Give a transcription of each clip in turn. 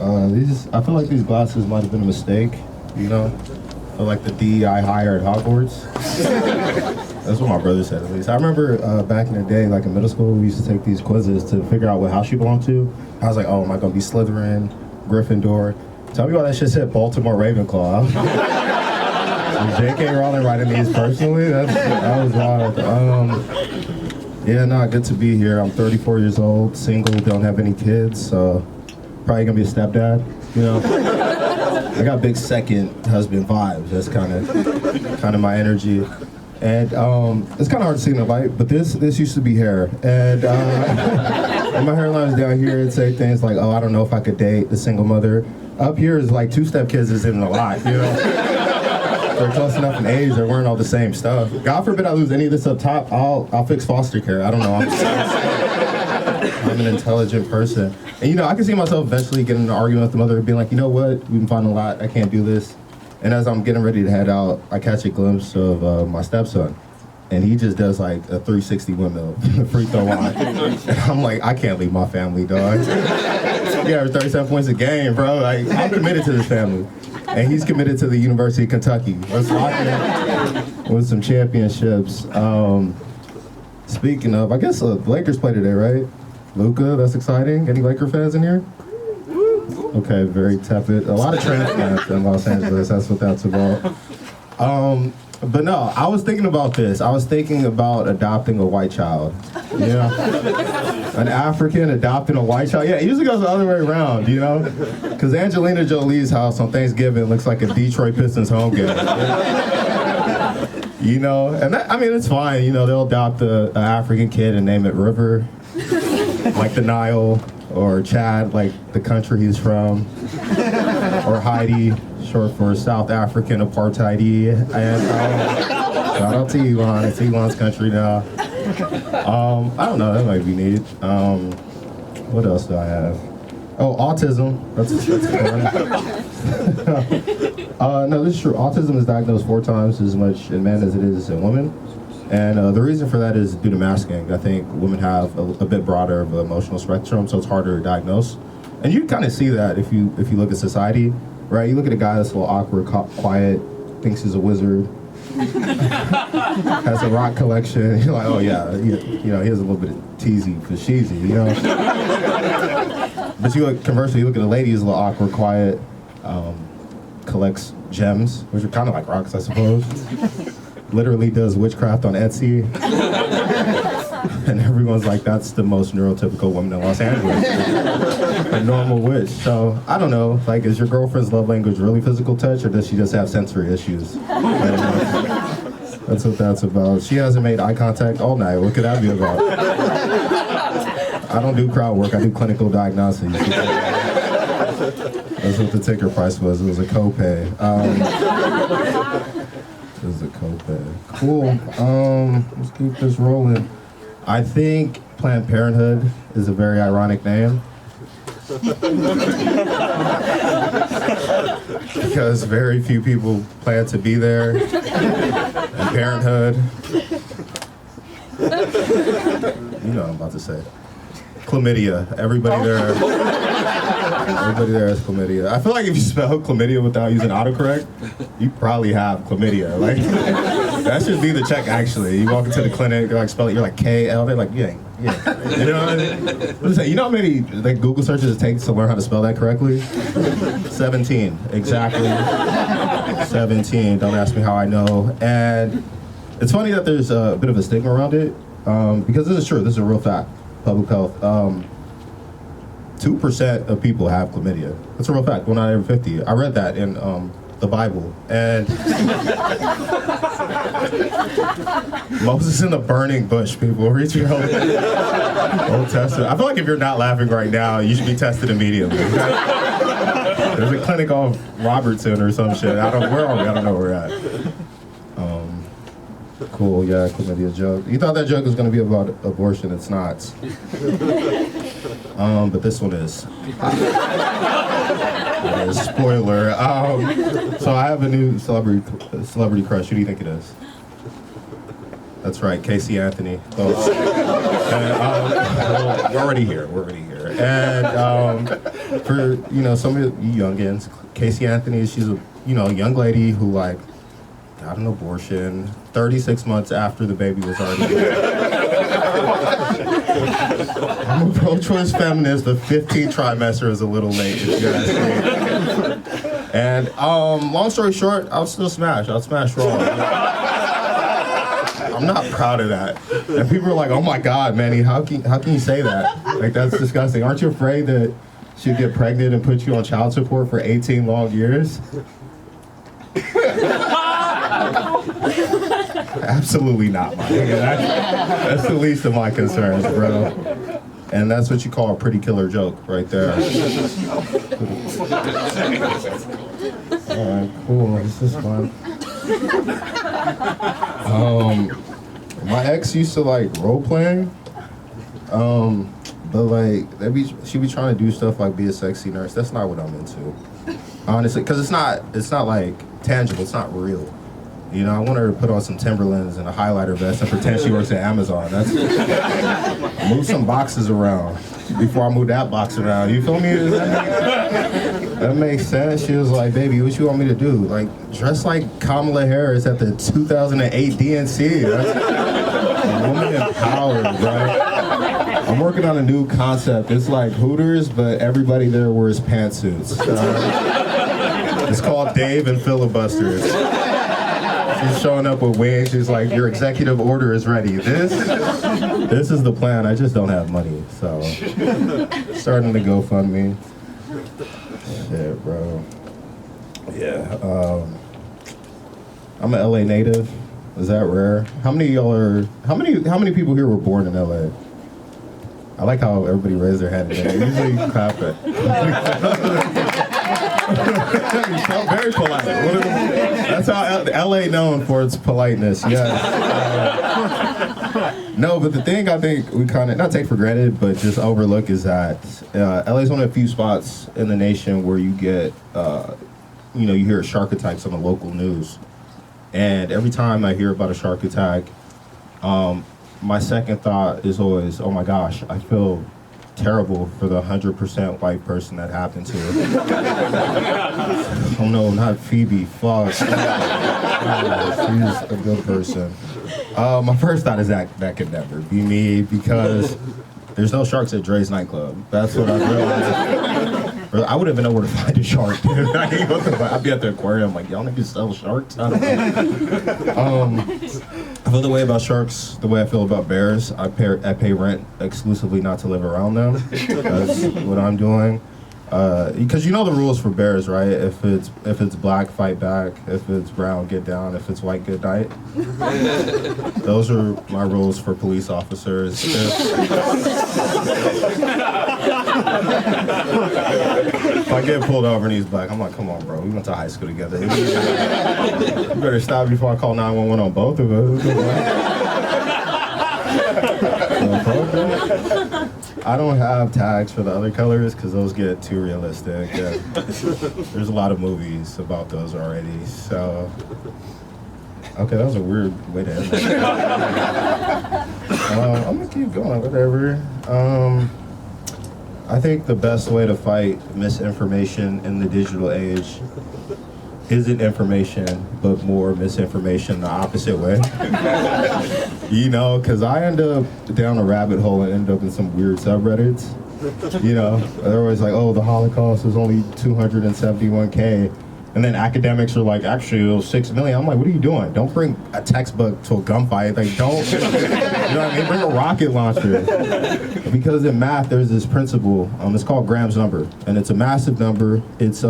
I feel like these glasses might have been a mistake, you know? Or like the DEI hire at Hogwarts. That's what my brother said, at least. I remember back in the day, like in middle school, we used to take these quizzes to figure out what house you belong to. I was like, oh, am I gonna be Slytherin, Gryffindor? Tell me why that shit said Baltimore Ravenclaw. J.K. Rowling writing these personally? That was wild. Yeah, no, good to be here. I'm 34 years old, single, don't have any kids, so probably gonna be a stepdad, you know? I got big second husband vibes. That's kind of my energy. And it's kind of hard to see in the light, but this used to be hair. And my hairline is down here. It'd say things like, oh, I don't know if I could date the single mother. Up here is like two-step kids isn't a lot, you know? They're close enough in age, they're wearing all the same stuff. God forbid I lose any of this up top, I'll fix foster care. I don't know, I'm an intelligent person. And you know, I can see myself eventually getting in an argument with the mother and being like, you know what, we've been fighting a lot, I can't do this. And as I'm getting ready to head out, I catch a glimpse of my stepson. And he just does like a 360 windmill from the free throw line. And I'm like, I can't leave my family, dog. Yeah, 37 points a game, bro. Like, I'm committed to this family. And he's committed to the University of Kentucky. Let's lock in with some championships. Speaking of, I guess the Lakers play today, right? Luka, that's exciting. Any Laker fans in here? Okay, very tepid. A lot of transplants in Los Angeles, that's what that's about. But no, I was thinking about this. I was thinking about adopting a white child. Yeah. An African adopting a white child. Yeah, it usually goes the other way around, you know? Because Angelina Jolie's house on Thanksgiving looks like a Detroit Pistons home game. You know? And that, I mean, it's fine. You know, they'll adopt an African kid and name it River, like the Nile, or Chad, like the country he's from, or Heidi, short for South African Apartheid. And shout out to Elon. It's Elon's country now. I don't know, that might be neat. What else do I have? Oh, autism. That's fun. No, this is true. Autism is diagnosed 4 times as much in men as it is in women. And the reason for that is due to masking. I think women have a bit broader of an emotional spectrum, so it's harder to diagnose. And you kind of see that if you look at society, right? You look at a guy that's a little awkward, quiet, thinks he's a wizard, has a rock collection. You're like, oh yeah, you know, he has a little bit of teasy for sheezy, you know. But conversely, you look at a lady who's a little awkward, quiet, collects gems, which are kind of like rocks, I suppose. Literally does witchcraft on Etsy. And everyone's like, that's the most neurotypical woman in Los Angeles. A normal witch. So, I don't know, like, is your girlfriend's love language really physical touch, or does she just have sensory issues? That's what that's about. She hasn't made eye contact all night. What could that be about? I don't do crowd work, I do clinical diagnosis. That's what the ticker price was. It was a copay. It was a copay. Cool. Let's keep this rolling. I think Planned Parenthood is a very ironic name. Because very few people plan to be there. And Parenthood. You know what I'm about to say. Chlamydia. Everybody there has chlamydia. I feel like if you spell chlamydia without using autocorrect, you probably have chlamydia. Like, that should be the check, actually. You walk into the clinic, you're like, spell it, you're like, KL, they're like, yeah. You know what I mean? You know how many like Google searches it takes to learn how to spell that correctly? 17, exactly. 17, don't ask me how I know. And it's funny that there's a bit of a stigma around it, because this is true, this is a real fact. Public health. 2% of people have chlamydia. That's a real fact. 1 out of every 50. I read that in the Bible. And Moses in the burning bush, people. Read your Old Testament. I feel like if you're not laughing right now, you should be tested immediately. There's a clinic off Robertson or some shit. Where are we? I don't know where we're at. Cool, yeah, chlamydia joke. You thought that joke was going to be about abortion. It's not. But this one is. Spoiler. So I have a new celebrity crush. Who do you think it is? That's right, Casey Anthony. So, and, we're already here. And for, some of you youngins, Casey Anthony, she's a, young lady who, like, got an abortion 36 months after the baby was already born. I'm a pro-choice feminist. The 15th trimester is a little late, if you ask me. And long story short, I'll still smash. I'll smash raw. I'm not proud of that. And people are like, "Oh my God, Manny, how can you say that? Like, that's disgusting. Aren't you afraid that she'd get pregnant and put you on child support for 18 long years?" Absolutely not, Mike. That's the least of my concerns, bro. And that's what you call a pretty killer joke right there. Alright, cool. This is fun. My ex used to like role playing. But like she be trying to do stuff like be a sexy nurse. That's not what I'm into. Honestly, because it's not like tangible, it's not real. I want her to put on some Timberlands and a highlighter vest and pretend she works at Amazon. That's move some boxes around before I move that box around. You feel me? That makes sense. She was like, "Baby, what you want me to do? Like, dress like Kamala Harris at the 2008 DNC. That's woman empowered, right?" I'm working on a new concept. It's like Hooters, but everybody there wears pantsuits. It's called Dave and Filibusters. She's showing up with wings. She's like, "Your executive order is ready." This is the plan. I just don't have money, so starting to GoFundMe. Shit, bro. Yeah. I'm an LA native. Is that rare? How many of y'all are? How many people here were born in LA? I like how everybody raised their hand. Usually you clap it. You sound very polite. That's how LA known for its politeness. Yes. No, but the thing I think we kind of not take for granted, but just overlook is that LA is one of the few spots in the nation where you get, you hear shark attacks on the local news, and every time I hear about a shark attack, my second thought is always, "Oh my gosh, I feel terrible for the 100% white person that happened to." Oh no, not Phoebe. Fuck. She's a good person. My first thought is that could never be me because there's no sharks at Dre's nightclub. That's what I realized. I wouldn't even know where to find a shark, dude. I'd be at the aquarium like, "Y'all niggas sell sharks?" I don't know. I feel the way about sharks the way I feel about bears. I pay rent exclusively not to live around them. That's what I'm doing. Because you know the rules for bears, right? If it's black, fight back. If it's brown, get down. If it's white, good night. Those are my rules for police officers. If I get pulled over and he's black, I'm like, "Come on, bro. We went to high school together. You better stop before I call 911 on both of us." I don't have tags for the other colors because those get too realistic. Yeah. There's a lot of movies about those already. So, okay, that was a weird way to end that. I'm gonna keep going, whatever. I think the best way to fight misinformation in the digital age isn't information, but more misinformation the opposite way. Because I end up down a rabbit hole and end up in some weird subreddits. They're always like, "Oh, the Holocaust was only 271K. And then academics are like, "Actually, it was 6 million. I'm like, "What are you doing? Don't bring a textbook to a gunfight. Like, don't, you know what I mean? Bring a rocket launcher." Because in math, there's this principle. It's called Graham's number, and it's a massive number. It's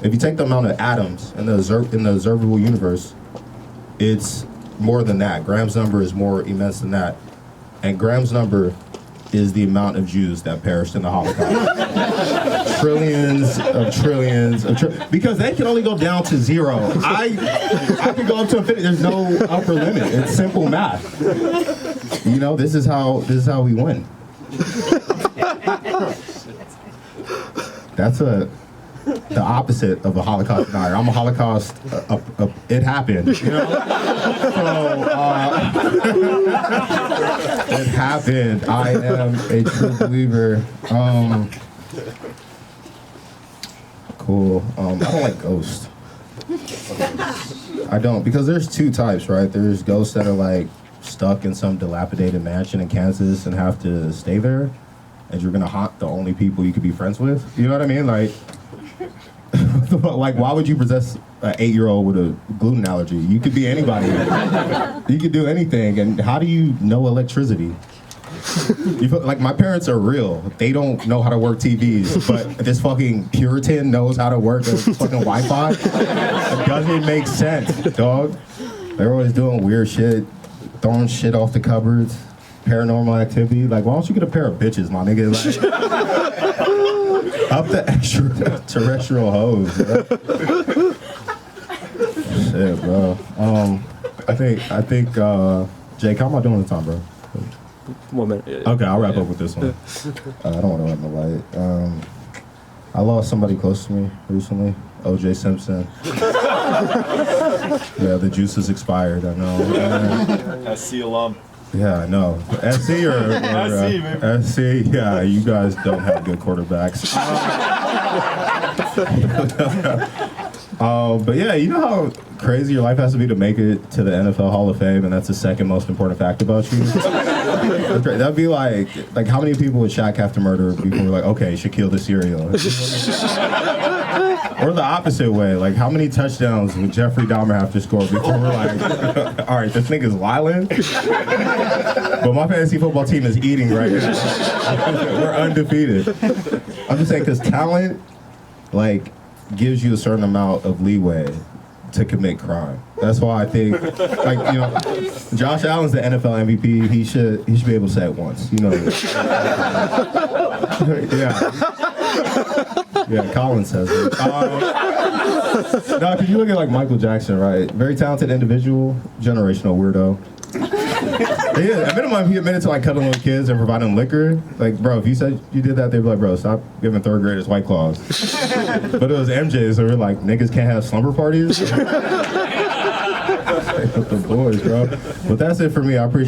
if you take the amount of atoms in the observable universe, it's more than that. Graham's number is more immense than that, and Graham's number is the amount of Jews that perished in the Holocaust. trillions of because they can only go down to zero. I can go up to infinity. There's no upper limit. It's simple math. This is how we win. That's the opposite of a Holocaust denier. I'm a Holocaust. It happened. So it happened. I am a true believer. Cool. I don't like ghosts. I don't, because there's two types, right? There's ghosts that are like stuck in some dilapidated mansion in Kansas and have to stay there, and you're gonna haunt the only people you could be friends with. You know what I mean? Like, like, why would you possess an 8-year-old with a gluten allergy? You could be anybody. You could do anything. And how do you know electricity? You feel, like, my parents are real. They don't know how to work TVs, but this fucking Puritan knows how to work a fucking Wi-Fi. It doesn't make sense, dog. They're always doing weird shit, throwing shit off the cupboards, paranormal activity. Like, why don't you get a pair of bitches, my nigga? Like, up the extraterrestrial hose, bro. Shit, bro. I think, Jake, how am I doing this time, bro? 1 minute. Okay, I'll wrap up with this one. I don't want to run the light. I lost somebody close to me recently, O.J. Simpson. Yeah, the juice is expired, I know. SC alum. Yeah, I know. SC or SC, man. SC, yeah, you guys don't have good quarterbacks. But yeah, you know how crazy your life has to be to make it to the NFL Hall of Fame, and that's the second most important fact about you? That'd be like how many people would Shaq have to murder before we're like, okay, Shaquille the serial? Or the opposite way, like how many touchdowns would Jeffrey Dahmer have to score before we're like, all right, this nigga's wildin', but my fantasy football team is eating right now. We're undefeated. I'm just saying, because talent, like, gives you a certain amount of leeway to commit crime. That's why I think, like, you know, Josh Allen's the NFL MVP. He should be able to say it once. You know. Yeah. Yeah, Colin says it. No, because you look at like Michael Jackson, right? Very talented individual, generational weirdo. Yeah, at minimum, he admitted to like cuddling with kids and providing liquor. Like, bro, if you said you did that, they'd be like, bro, stop giving third graders White Claws. But it was MJ, so we're like, niggas can't have slumber parties. With the boys, bro. But that's it for me. I appreciate